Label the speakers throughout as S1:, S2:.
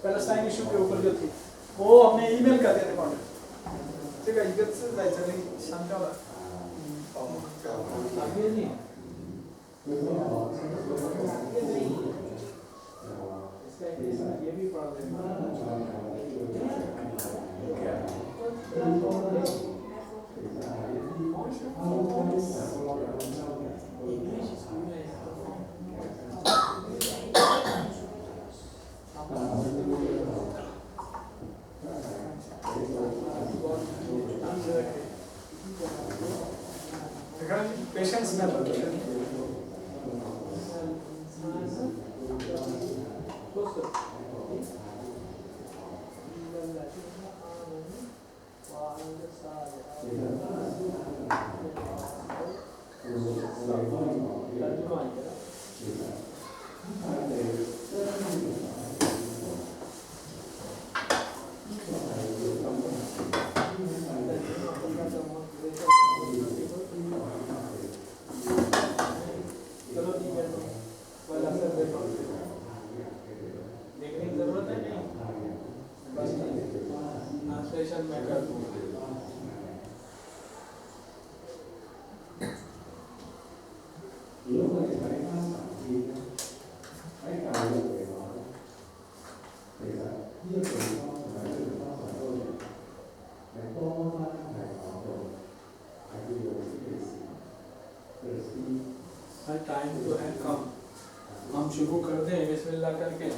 S1: Palestine issue के ऊपर जो थी वो हमने ईमेल कर दिया था कॉन्टेक्ट 这个一个字在这里删掉了。哪边呢？ ये भी प्रॉब्लम पेशेंस में टाइम तो है कम हम शुरू कर दें बिस्मिल्लाह करके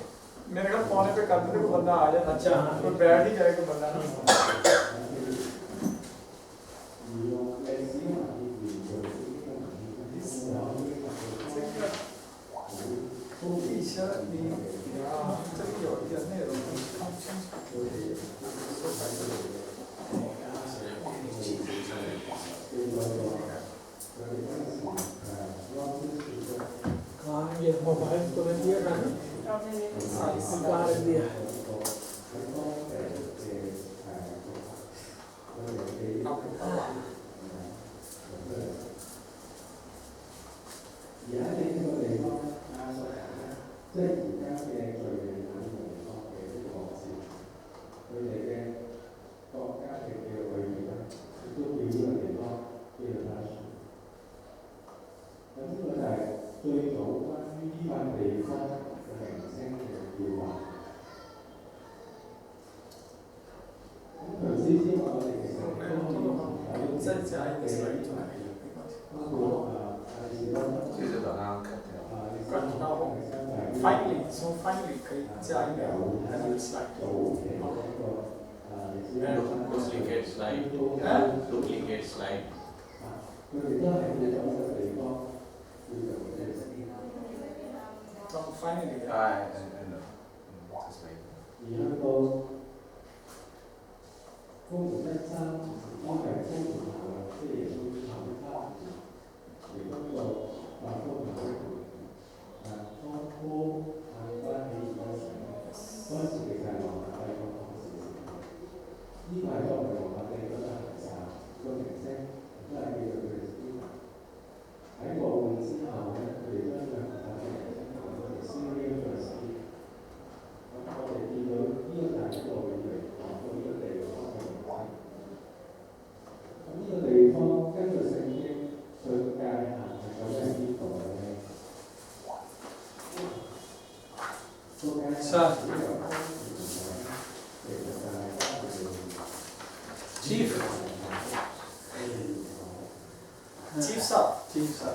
S1: मेरे ख्याल पौने पे कर देते को बंदा आ जाए अच्छा हाँ तो बैठ ही जाएगा बंदा ना ये मोबाइल को रख दिया था ना रख दिया finally 可以加一个 slide
S2: duplicate slide duplicate slide
S1: finally Chief sir.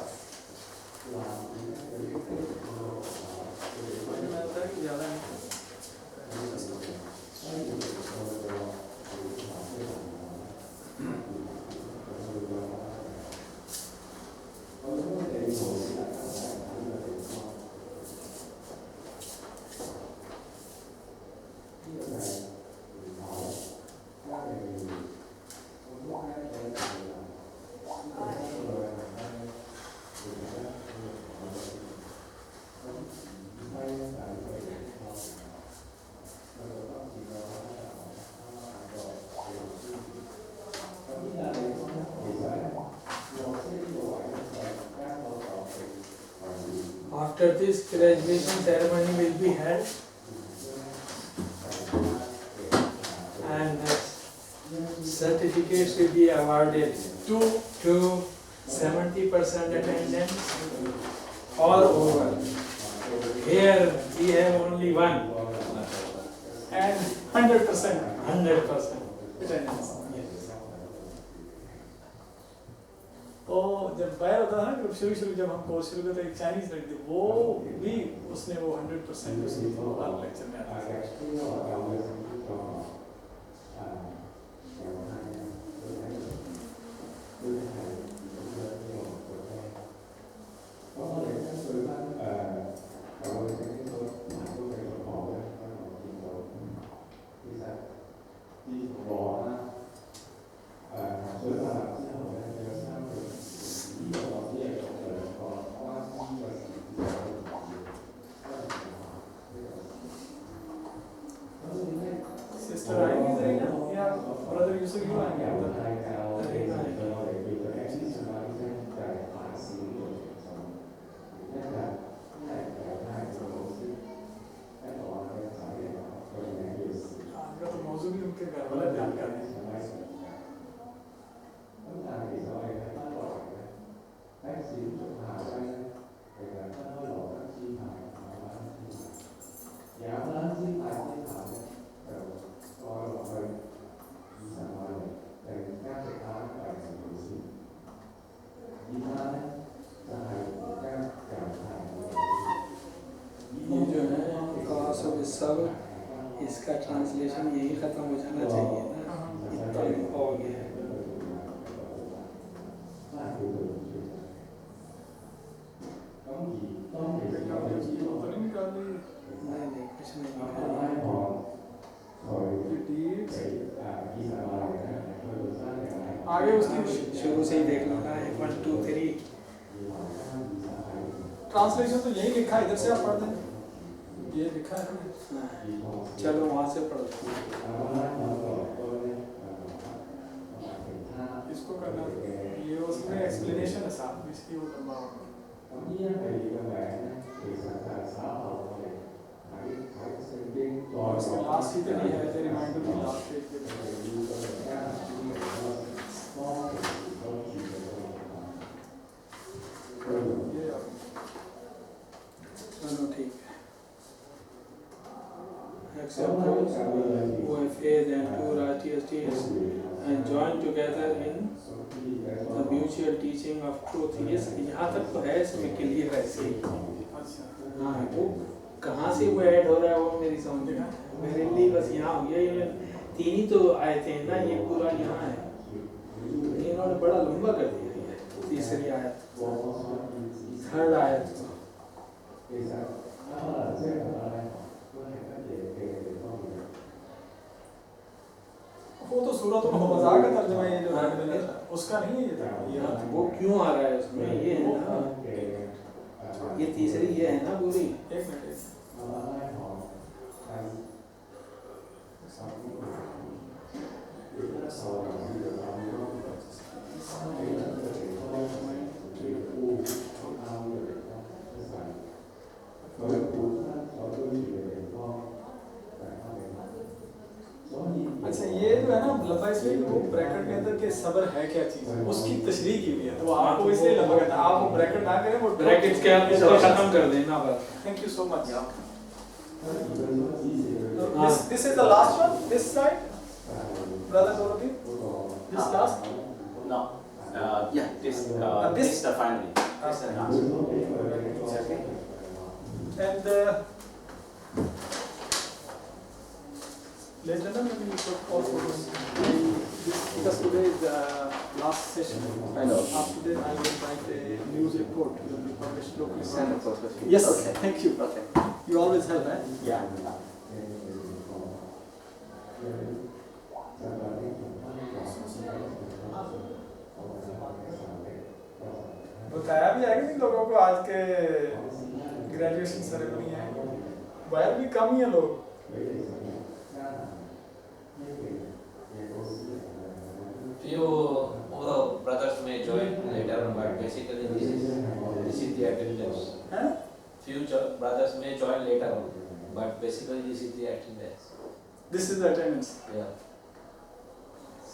S3: After this, graduation ceremony will be held, and certificates will be awarded to 70% attendance all over. Here we have only one,
S1: And 100%
S3: 100%.
S1: attendance.
S3: Yes.
S1: तो जब बाहर होता था ना जब शुरू जब हम कोर्स शुरू करते एक चाइनीज लड़की थी वो भी उसने वो 100% उसकी हर लेक्चर में आता था सिस्टर आएंगी जरीना या ब्रदर यूसुफ क्यों आएंगे आपका तो मौजूद ही उनके घर वाले ध्यान कर रहे हैं
S3: ये जो है cause of सब इसका ट्रांसलेशन यही खत्म हो जाना चाहिए ना, इतना हो गया है। नहीं कुछ नहीं,
S1: आगे उसकी
S3: शुरू से ही देख लो ना, 1 2 3।
S1: ट्रांसलेशन तो यही लिखा है, इधर से आप पढ़ दें, ये लिखा है ना।
S3: चलो वहाँ से पढ़ो।
S1: इसको करना ये उसमें एक्सप्लेनेशन है साहब, इसकी वो लंबा होगा। उसके लास्ट ही तो नहीं है, the reminder की लास्ट पेज पे ये
S3: चलो ठीक है। Accept those who have faith and pure RTSTs and join together in the mutual teaching of truth. Yes, यहाँ तक तो है, इसमें क्लियर है सही।
S1: अच्छा
S3: हाँ, वो कहाँ से वो ऐड हो रहा है वो मेरी समझ में मेरे लिए बस यहाँ हो गया। ये 3 ही तो आए थे ना, ये पूरा यहाँ है, इन्होंने बड़ा लंबा कर दिया। ये तीसरी आयत, थर्ड आयत
S1: वो तो सूरत मज़ाक का तर्जुमा है, ये जो है उसका नहीं है ये
S3: वो क्यों आ रहा है उसमें, ये है ना, ये तीसरी ये है ना पूरी।
S1: एक मिनट अच्छा ये जो है ना लंबा, इसलिए वो ब्रैकेट के अंदर के सबर है क्या चीज़, उसकी तशरीह की हुई है, तो आपको इसलिए लंबा कहता है। आप वो ब्रैकेट ना करें, वो
S3: ब्रैकेट के आप इसको खत्म कर देना बस।
S1: Thank you so much. This is the last one, this side, brother Dorothy, this last.
S2: No. Yeah, this is the final. This is the last. Okay.
S1: And later on we will put all photos. Because today is the last session.
S2: I know.
S1: After that I will write a news report. It will be published locally.
S2: Send the photos.
S1: Yes,
S2: Okay.
S1: thank you.
S2: Okay.
S1: You always help, eh?
S2: Yeah.
S1: बताया भी है कि नहीं लोगों को आज के graduation ceremony है, बाहर भी कम ही है लोग।
S2: Few brothers may join later on, but basically this is the attendance.
S1: हैं?
S2: few brothers may join later on, but basically this is the attendance.
S1: This is the attendance.
S2: Yeah.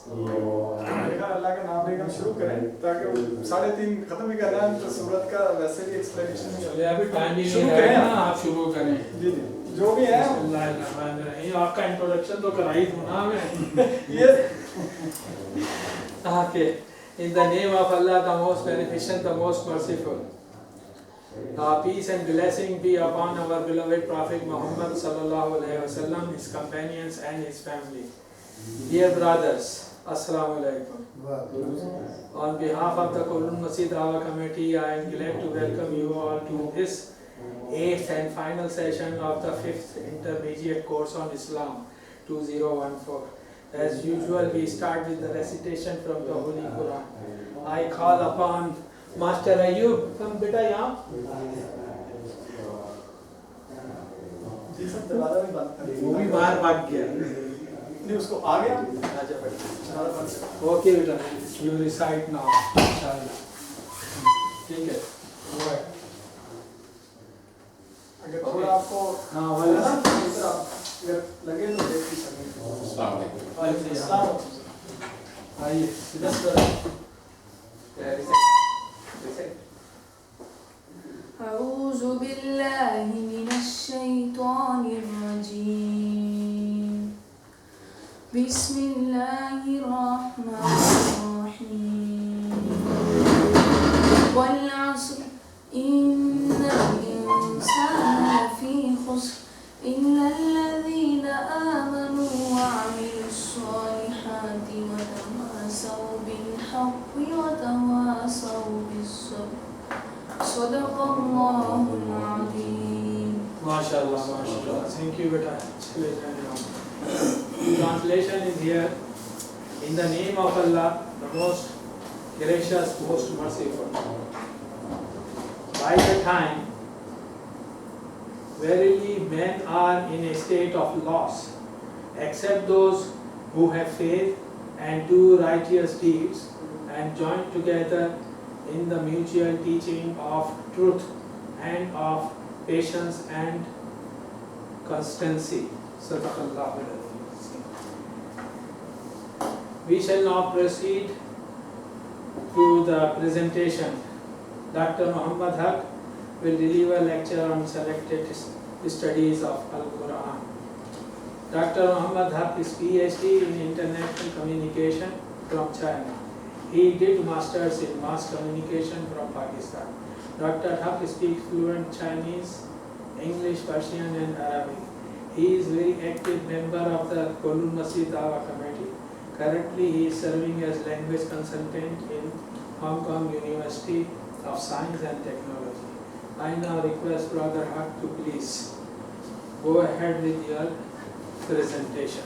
S1: देखा अल्लाह का नाम लेकर शुरू करें ताकि 3:30 खत्म ही कर रहे हैं तो सूरत का वैसे भी एक्सप्लेनेशन
S3: चलिए अभी टाइम ही
S1: शुरू
S3: नहीं
S1: करें
S3: है ना, आप शुरू करें।
S1: जी जी जो भी है
S3: बिस्मिल्लाहिर्रहमानिर्रहीम। आपका इंट्रोडक्शन तो करा ही था ना मैं।
S1: ये
S3: Okay. In the name of Allah, the most beneficent, the most merciful. Peace and blessing be upon our beloved Prophet Muhammad sallallahu alaihi wasallam, his companions and his family. Dear brothers, Assalamu alaikum. On behalf of the Kowloon Masjid Dawah Committee, I am glad to welcome you all to this 8th and final session of the 5th intermediate course on Islam 2014. As usual, we start with the recitation from the Holy Quran. I call upon Master Ayub. Come beta यहाँ.
S1: जी सब दरवाजा भी बंद कर
S3: वो भी बाहर भाग गया.
S1: नहीं उसको आ गया
S3: आजा बेटा. Okay बेटा. You recite now. इंशाल्लाह. ठीक है. Go ahead.
S1: अगर थोड़ा आपको
S3: हाँ वाला ना.
S1: अगर लगे तो देख भी सकें।
S3: अस्सलाम आइए
S4: أعوذ بالله من الشيطان الرجيم بسم الله الرحمن الرحيم والعصر إن الإنسان لفي خسر إلا الذين آمنوا وعملوا الصالحات وتواصوا بالحق وتواصوا بالصبر صدق الله العظيم.
S3: MashaAllah, MashaAllah. Thank you beta. Translation is here. In the name of Allah, the most gracious, most merciful. By the time verily men are in a state of loss, except those who have faith and do righteous deeds and join together in the mutual teaching of truth and of patience and constancy. Sadaqallahu al-Azim. We shall now proceed to the presentation. Dr. Muhammad Haq will deliver a lecture on selected studies of Al-Qur. Dr. Muhammad Haq is PhD in International Communication from China. He did Masters in Mass Communication from Pakistan. Dr. Haq speaks fluent Chinese, English, Persian and Arabic. He is very active member of the Kowloon Masjid Dawah Committee. Currently he is serving as language consultant in Hong Kong University of Science and Technology. I now request Brother Haq to please go ahead with your presentation.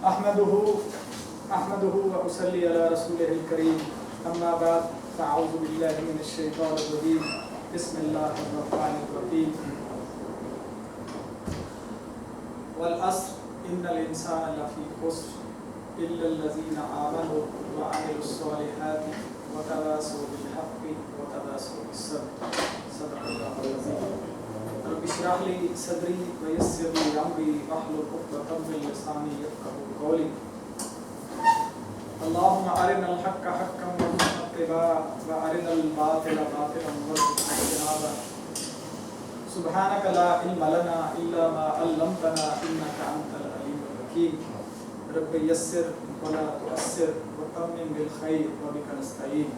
S1: أحمده وأصلي على رسوله الكريم أما بعد فأعوذ بالله من الشيطان الرجيم بسم الله الرحمن الرحيم والعصر إن الإنسان لفي خسر إلا الذين آمنوا وعملوا الصالحات وتواصوا بالحق وتواصوا بالصبر صدق الله العظيم. رب اشرح لي صدري ويسر لي أمري واحلل عقدة من لساني يفقهوا قولي. اللهم أرنا الحق حقا وارزقنا اتباعه وأرنا الباطل باطلا وارزقنا اجتنابه. سبحانك لا علم لنا إلا ما علمتنا إنك أنت العليم الحكيم. رب يسر ولا تؤسر وتمم بالخير وبك نستعين.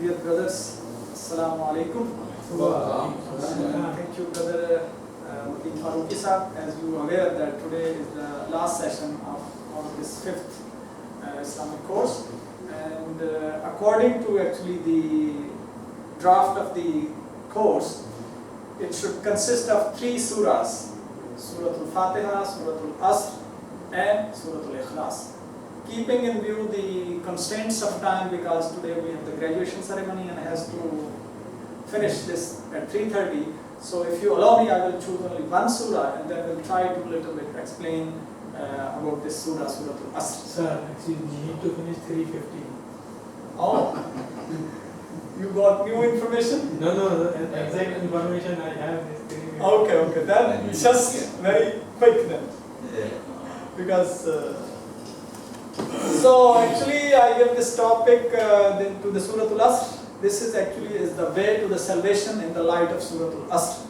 S1: Dear brothers, Assalamu alaikum. Thank you, brother Faruqi Sahab. As you are aware that today is the last session of this 5th Islamic course, and according to actually the draft of the course, it should consist of 3 surahs: Surah Al-Fatiha, Surah Al-Asr, and Surah Al-Ikhlas. Keeping in view the constraints of time, because today we have the graduation ceremony and has to finish this at 3:30. So if you allow me, I will choose only one surah and then we'll try to little bit explain about this surah, Surah Al-Asr.
S3: Sir, actually, we need to finish 3:15.
S1: Oh, you got new information?
S3: No, the exact information I have is 3:15.
S1: Okay, then it's just very quick then. Because, so actually I give this topic to the Surah Al-Asr. This is the way to the salvation in the light of Surah Al-Asr.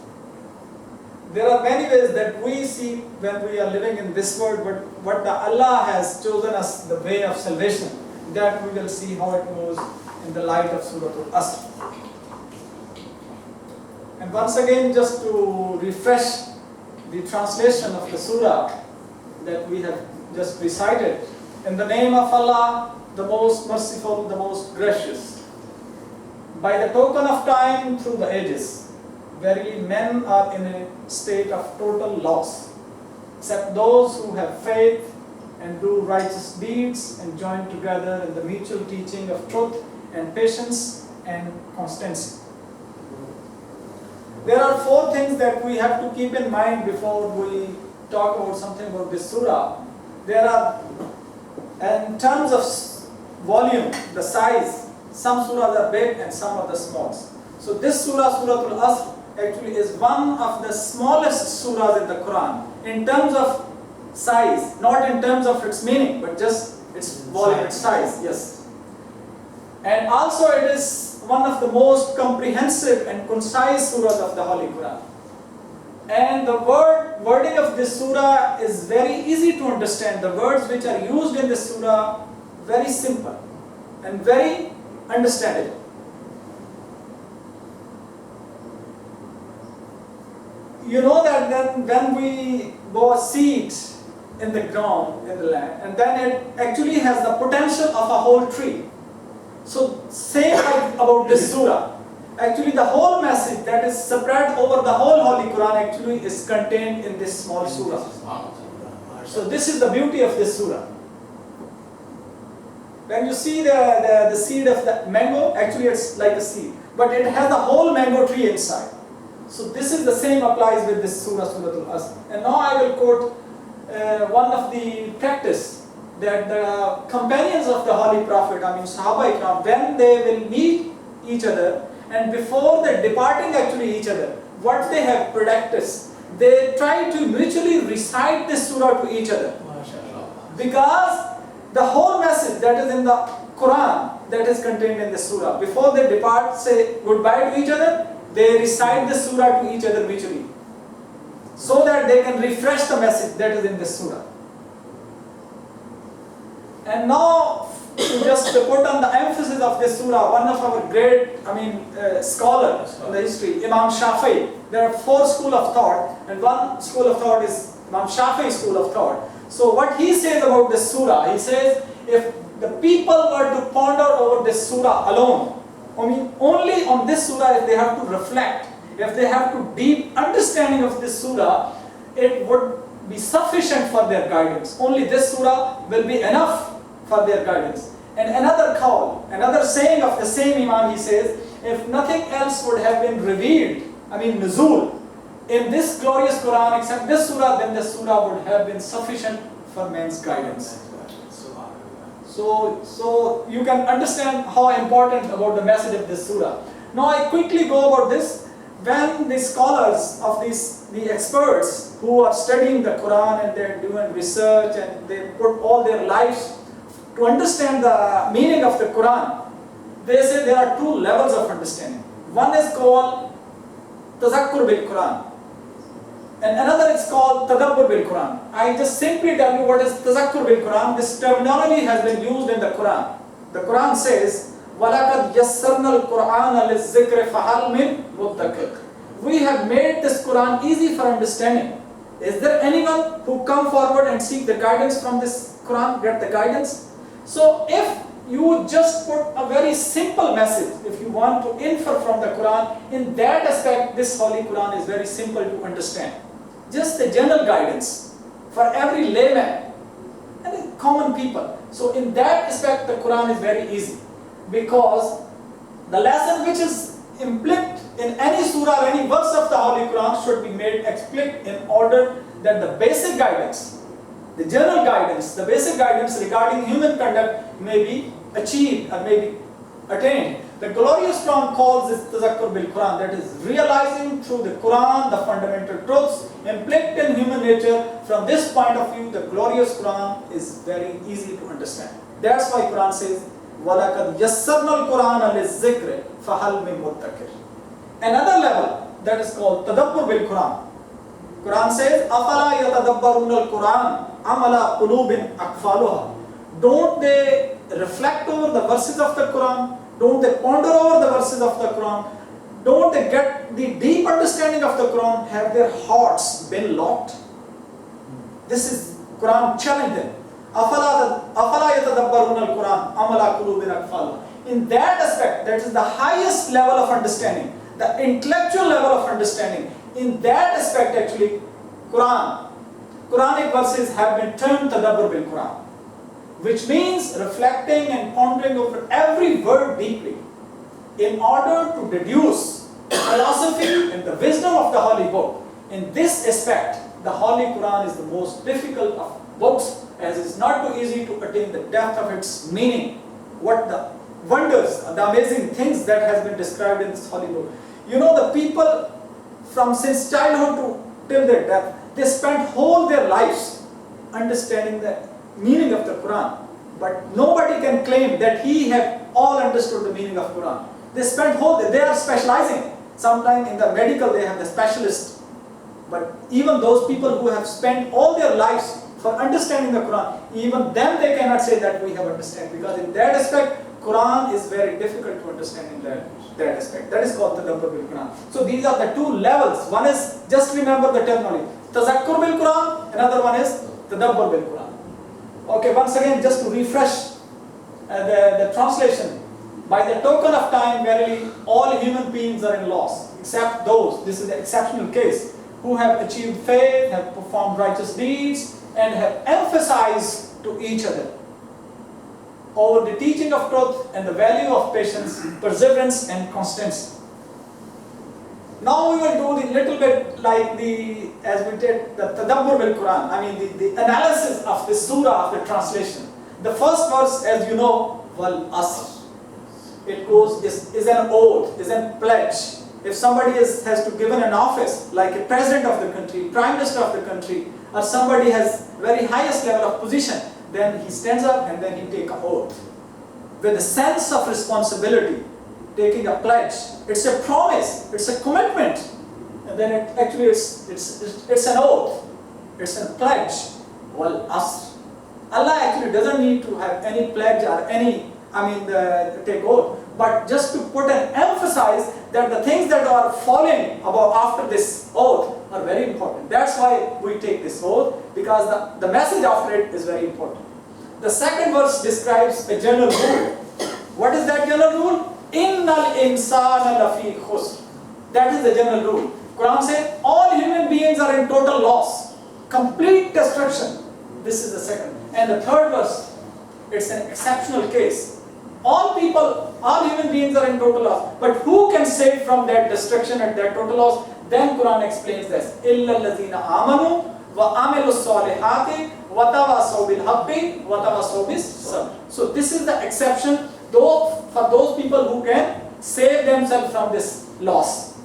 S1: There are many ways that we see when we are living in this world, but what Allah has chosen us the way of salvation, that we will see how it moves in the light of Surah Al-Asr. And once again, just to refresh the translation of the surah that we have just recited, in the name of Allah, the most merciful, the most gracious. By the token of time through the ages, verily men are in a state of total loss, except those who have faith and do righteous deeds and join together in the mutual teaching of truth and patience and constancy. There are 4 things that we have to keep in mind before we talk about something about this surah. There are, in terms of volume, the size, some surahs are big and some are the small. So this surah, Surah Al-Asr, actually is one of the smallest surahs in the Quran in terms of size, not in terms of its meaning, but just its volume, its size, yes. And also it is one of the most comprehensive and concise surahs of the Holy Quran. And the wording of this surah is very easy to understand. The words which are used in this surah, very simple and very understandable. You know that when we grow a seed in the ground, in the land, and then it actually has the potential of a whole tree. So same about this surah. Actually the whole message that is spread over the whole Holy Quran actually is contained in this small surah. So this is the beauty of this surah. When you see the seed of the mango, actually it's like a seed, but it has a whole mango tree inside. So this is the same applies with this surah, Surah Al-Asr. And now I will quote one of the practice that the companions of the Holy Prophet, Sahaba Ikram, when they will meet each other and before they departing actually each other, what they have practiced, they try to mutually recite this surah to each other. Because the whole message that is in the Quran, that is contained in the surah, before they depart, say goodbye to each other, they recite the surah to each other mutually, so that they can refresh the message that is in this surah. And now, to just put on the emphasis of this surah, one of our great, scholars in the history, Imam Shafi'i. There are 4 schools of thought, and one school of thought is Imam Shafi'i school of thought. So what he says about this surah, he says, if the people were to ponder over this surah alone, only on this surah, if they have to reflect, if they have to deep understanding of this surah, it would be sufficient for their guidance. Only this surah will be enough for their guidance. And another qawl, another saying of the same Imam, he says, if nothing else would have been revealed, nuzul, in this glorious Quran except this surah, then this surah would have been sufficient for man's guidance. So you can understand how important about the message of this surah. Now I quickly go about this. When the scholars of the experts who are studying the Quran and they're doing research and they put all their lives to understand the meaning of the Quran, they say there are 2 levels of understanding. One is called Tazakkur bil Quran, and another is called Tadabbur bil Quran. I just simply tell you what is Tazakkur bil Quran. This terminology has been used in the Quran. The Quran says, وَلَقَدْ يَسَّرْنَا الْقُرْآنَ لِلذِّكْرِ فَهَلْ مِن مُدَّكِرٍ. We have made this Quran easy for understanding. Is there anyone who come forward and seek the guidance from this Quran, get the guidance? So if you just put a very simple message, if you want to infer from the Quran, in that aspect this Holy Quran is very simple to understand. Just the general guidance for every layman and common people. So in that aspect the Quran is very easy, because the lesson which is implicit in any surah or any verse of the Holy Quran should be made explicit in order that the basic guidance The general guidance, the basic guidance regarding human conduct may be achieved or may be attained. The glorious Quran calls this tazakkur bil Quran, that is realizing through the Quran the fundamental truths implied in human nature. From this point of view, the glorious Quran is very easy to understand. That's why Quran says, وَلَقَدْ يَسَّرْنَا الْقُرْآنَ لِلذِّكْرِ فَهَلْ مِن مُدَّكِرٍ. Another level that is called tadabbur bil Quran. Quran says, أَفَلَا يَتَدَبَّرُونَ الْقُرْآنَ أَمَلَا قُلُوبٍ أَقْفَالُهَا. Don't they reflect over the verses of the Quran? Don't they ponder over the verses of the Quran? Don't they get the deep understanding of the Quran? Have their hearts been locked? This is Quran challenging. أَفَلَا يَتَدَبَّرُونَ الْقُرْآنَ أَمَلَا قُلُوبٍ أَقْفَالُهَا. In that aspect, that is the highest level of understanding, the intellectual level of understanding. In that aspect, actually, Quranic verses have been termed tadabbur bil Quran, which means reflecting and pondering over every word deeply in order to deduce philosophy and the wisdom of the Holy Book. In this aspect, the Holy Quran is the most difficult of books, as it is not too easy to attain the depth of its meaning, what the wonders, the amazing things that has been described in this Holy Book. You know, the people from since childhood to till their death, they spent whole their lives understanding the meaning of the Quran, but nobody can claim that he have all understood the meaning of Quran. They spent they are specializing. Sometimes in the medical they have the specialist, but even those people who have spent all their lives for understanding the Quran, even them they cannot say that we have understand, because in that aspect Quran is very difficult to understand in that aspect. That is called tadabbur bil Quran. So these are the two levels. One is, just remember the terminology, tazakkur bil Quran, another one is tadabbur bil Quran. Okay, once again, just to refresh the translation. By the token of time, verily, all human beings are in loss, except those, this is the exceptional case, who have achieved faith, have performed righteous deeds, and have emphasized to each other over the teaching of truth and the value of patience, perseverance, and constancy. Now we will do the little bit like as we did the tadabbur bil Quran, I mean the analysis of the surah, of the translation. The first verse, as you know, wal asr. It goes, is an oath, is a pledge. If somebody has to given an office, like a president of the country, prime minister of the country, or somebody has very highest level of position, then he stands up and then he take an oath with a sense of responsibility, taking a pledge. It's a promise, it's a commitment, and then it's an oath, it's a pledge. Wal asr. Allah actually doesn't need to have any pledge or any, take oath, but just to put an emphasize that the things that are following about after this oath are very important. That's why we take this oath, because the message after it is very important. The second verse describes a general rule. What is that general rule? Innal insana lafi khusr. That is the general rule. Quran says all human beings are in total loss, complete destruction. This is the second. And the third verse, it's an exceptional case. All human beings are in total loss. But who can save from that destruction and that total loss? Then Quran explains this. Illa allazina amanu wa amilu salihati wa tawasaw bil haqqi wa tawasaw bis sabr. So this is the exception, though, for those people who can save themselves from this loss.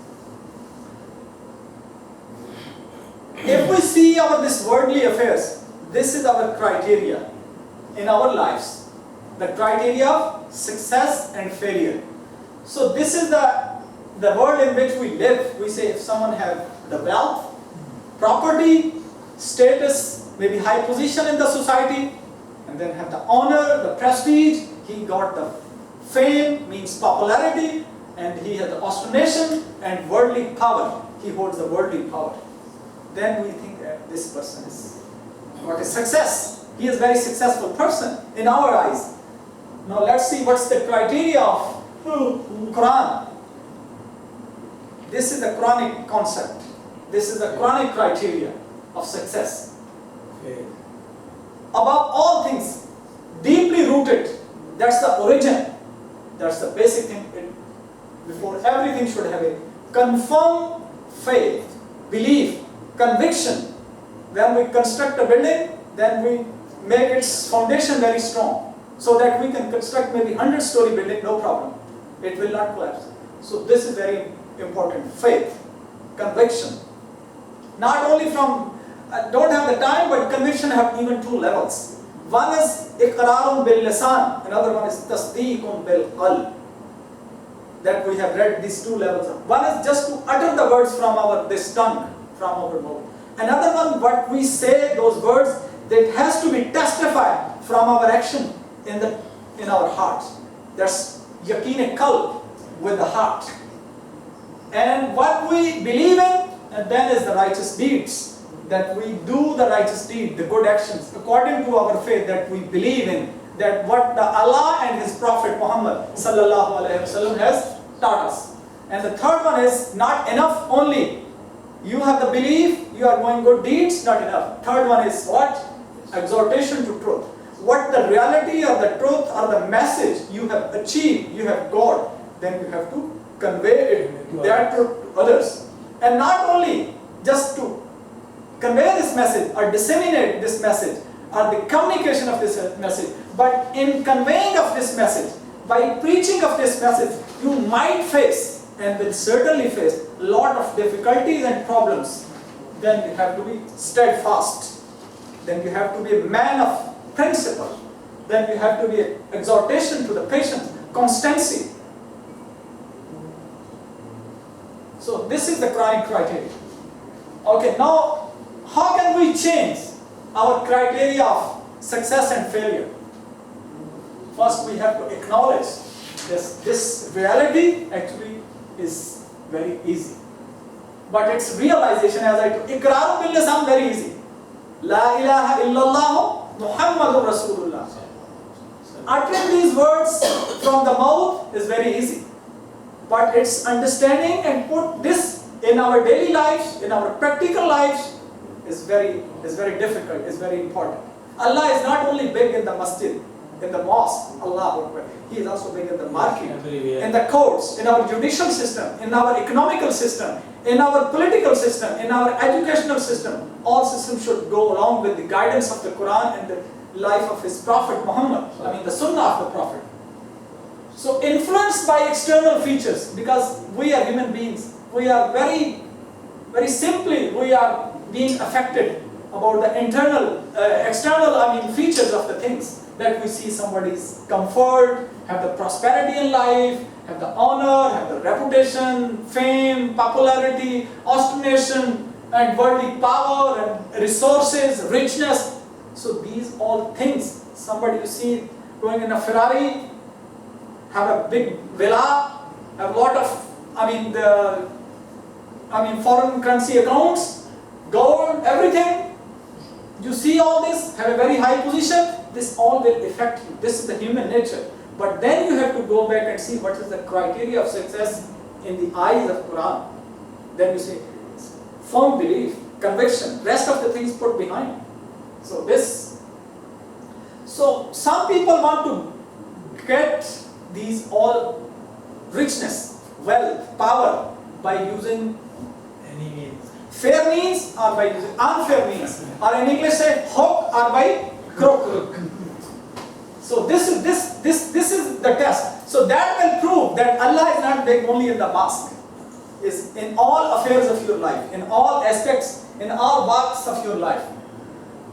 S1: If we see this worldly affairs, this is our criteria in our lives. The criteria of success and failure. So this is the world in which we live. We say if someone have the wealth, property, status, maybe high position in the society, and then have the honor, the prestige, he got the fame, means popularity, and he has the ostentation and worldly power. He holds the worldly power. Then we think that this person is got a success. He is a very successful person in our eyes. Now let's see what's the criteria of Quran. This is the Quranic concept. This is the Quranic criteria of success.
S3: Okay.
S1: Above all things, deeply rooted. That's the origin. That's the basic thing. Before everything should have a confirmed faith, belief, conviction. When we construct a building, then we make its foundation very strong, so that we can construct maybe 100-story building, no problem. It will not collapse. So this is very important. Faith, conviction. Not only from, don't have the time, but conviction have even two levels. One is iqrarun bil lisan, another one is tasdeequn bil qalb. That we have read these two levels. One is just to utter the words from this tongue, from our mouth. Another one, what we say, those words, that has to be testified from our action in our hearts. That's yaqeen qalb, with the heart. And what we believe in, and then is the righteous deeds. That we do the righteous deed, the good actions, according to our faith that we believe in, that what the Allah and His Prophet Muhammad sallallahu alaihi wasallam has taught us. And the third one is not enough only. You have the belief, you are doing good deeds, not enough. Third one is what? Exhortation to truth. What the reality or the truth or the message you have achieved, you have got, then you have to convey that to others. And not only just to convey this message or disseminate this message or the communication of this message, but in conveying of this message, by preaching of this message, you might face and will certainly face a lot of difficulties and problems. Then you have to be steadfast. Then you have to be a man of principle. Then you have to be an exhortation to the patience, constancy. So this is the Quranic criteria. Okay, now how can we change our criteria of success and failure? First we have to acknowledge this reality actually is very easy. But its realization, as I told, iqrar bil lisan, very easy. La ilaha illallah Muhammadur Rasulullah. Uttering these words from the mouth is very easy. But its understanding and put this in our daily lives, in our practical lives, is very difficult, is very important. Allah is not only big in the masjid, in the mosque, Allah Akbar. He is also big in the market, in the courts, in our judicial system, in our economical system, in our political system, in our educational system. All systems should go along with the guidance of the Quran and the life of His Prophet Muhammad, the Sunnah of the Prophet. So influenced by external features, because we are human beings, we are very simply, we are being affected about the external features of the things. That we see somebody's comfort, have the prosperity in life, have the honor, have the reputation, fame, popularity, ostentation, and worldly power, and resources, richness. So these all things, somebody you see going in a Ferrari, have a big villa, have a lot of, foreign currency accounts, gold, everything. You see all this, have a very high position. This all will affect you. This is the human nature. But then you have to go back and see what is the criteria of success in the eyes of Quran. Then you say, firm belief, conviction, rest of the things put behind. So some people want to get these all richness, wealth, power by using
S3: any means.
S1: Fair means or by using unfair means. Or in English say hook or by crook. So this is the test. So that will prove that Allah is not big only in the mosque. Is in all affairs of your life, in all aspects, in all walks of your life.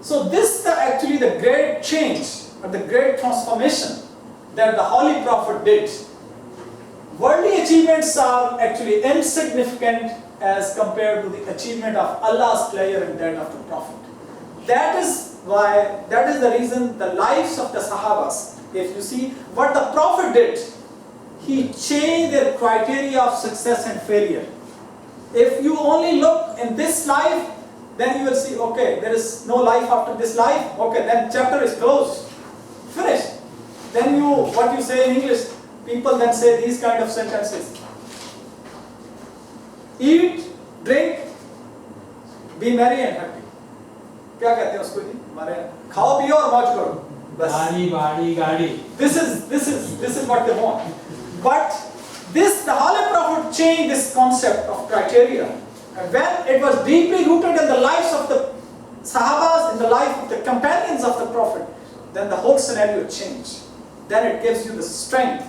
S1: So this is actually the great change or the great transformation that the Holy Prophet did. Worldly achievements are actually insignificant as compared to the achievement of Allah's pleasure and that of the Prophet. That is the reason the lives of the Sahabas, if you see what the Prophet did, he changed their criteria of success and failure. If you only look in this life, then you will see, okay, there is no life after this life, okay, then chapter is closed, finished. Then what you say in English, people then say these kind of sentences. Eat, drink, be merry and happy. क्या कहते हैं उसको जी? हमारे खाओ पियो और मौज करो. बस. गाड़ी. This is what they want. But the Holy Prophet changed this concept of criteria. And when it was deeply rooted in the lives of the Sahabas, in the life of the companions of the Prophet, then the whole scenario changes. Then it gives you the strength,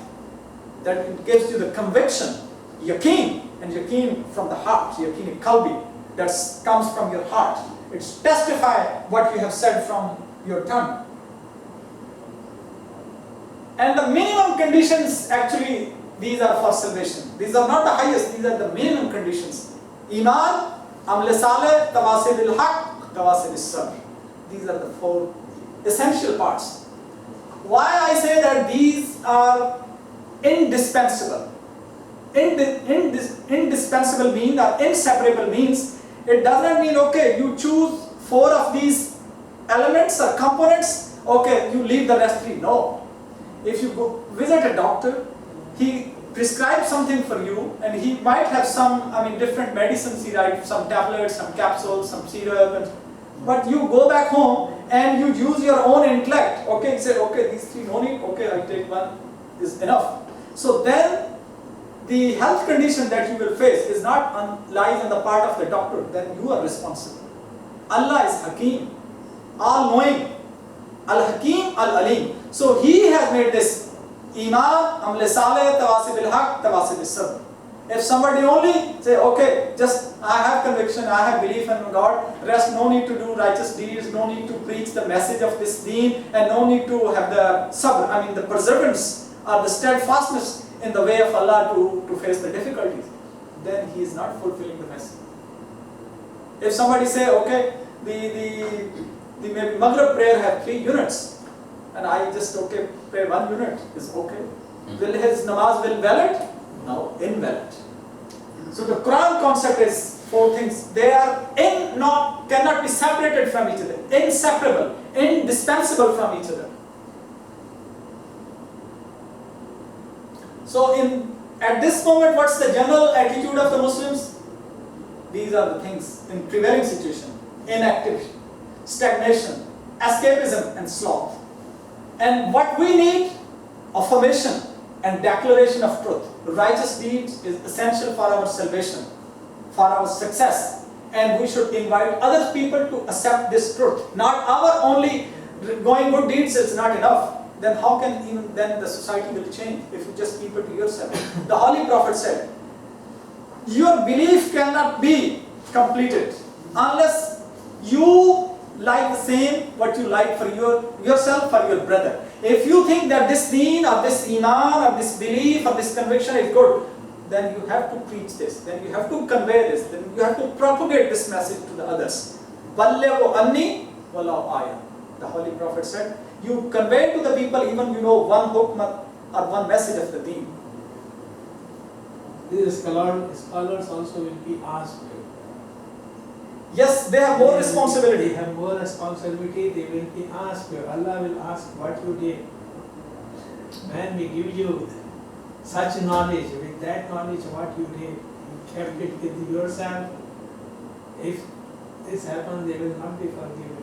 S1: that it gives you the conviction, yaqeen, and yaqeen from the heart, yaqeen qalbi, that comes from your heart. It's testify what you have said from your tongue. And the minimum conditions, actually, these are for salvation. These are not the highest, these are the minimum conditions. Iman, amal saleh, tawasi bil haq, tawasi bis sabr. These are the 4 essential parts. Why I say that these are indispensable. Indispensable means, or inseparable means, it does not mean, okay, you choose 4 of these elements or components, okay, you leave the rest 3. No. If you go visit a doctor, he prescribes something for you, and he might have some, different medicines, he writes some tablets, some capsules, some syrup, but you go back home and you use your own intellect. Okay, you say, okay, these 3 no need, okay, I take 1 is enough. So then the health condition that you will face is not lies on the part of the doctor, then you are responsible. Allah is Hakim, all-knowing, Al-Hakim, Al-Alim. So He has made this Iman, Amal Saleh, Tawasi bil Haq, Tawasi bis Sabr. If somebody only say, okay, just I have conviction, I have belief in God, rest no need to do righteous deeds, no need to preach the message of this deen, and no need to have the sabr, the perseverance or the steadfastness in the way of Allah to face the difficulties, then he is not fulfilling the message. If somebody say, okay, the maybe Maghrib prayer have 3 units, and I just, okay, pray 1 unit, is okay. Will his namaz will valid? No, invalid. So the Quran concept is 4 things. They are cannot be separated from each other, inseparable, indispensable from each other. So at this moment, what's the general attitude of the Muslims? These are the things in prevailing situation: inactivity, stagnation, escapism, and sloth. And what we need, affirmation and declaration of truth. Righteous deeds is essential for our salvation, for our success, and we should invite other people to accept this truth. Not our only going good deeds is not enough. Then how can even then the society will change if you just keep it to yourself? The Holy Prophet said, your belief cannot be completed unless you like the same what you like for yourself, for your brother. If you think that this deen or this iman or this belief or this conviction is good, then you have to preach this, then you have to convey this, then you have to propagate this message to the others. Ballighu anni walau ayah. The Holy Prophet said, you convey to the people even you know 1 hukm or 1 message of the deen.
S3: These scholars also will be asked.
S1: Yes, they have more responsibility.
S3: They have more responsibility. They will be asked. Allah will ask what you did. Man, we give you such knowledge. With that knowledge, what you did, you kept it with yourself. If this happens, they will not be forgiven.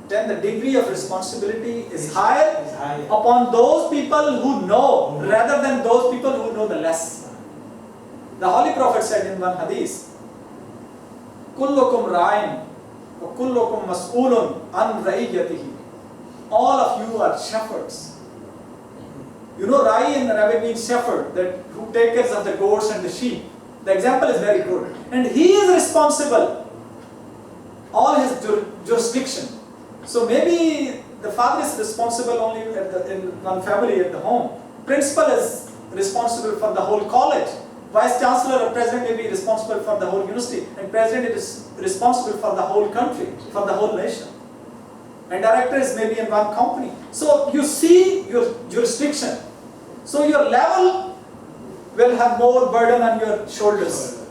S1: Then the degree of responsibility is higher upon those people who know, rather than those people who know the less. The Holy Prophet said in one hadith, Kullukum ra'in wa kullukum mas'ulun an ra'iyyatihi. All of you are shepherds. You know, ra'i in Arabic means shepherd, that who take care of the goats and the sheep. The example is very good. And he is responsible, all his jurisdiction. So maybe the father is responsible only in one family at the home. Principal is responsible for the whole college. Vice Chancellor or President may be responsible for the whole university, and President is responsible for the whole country, for the whole nation. And directors may be in one company. So you see your jurisdiction. So your level will have more burden on your shoulders.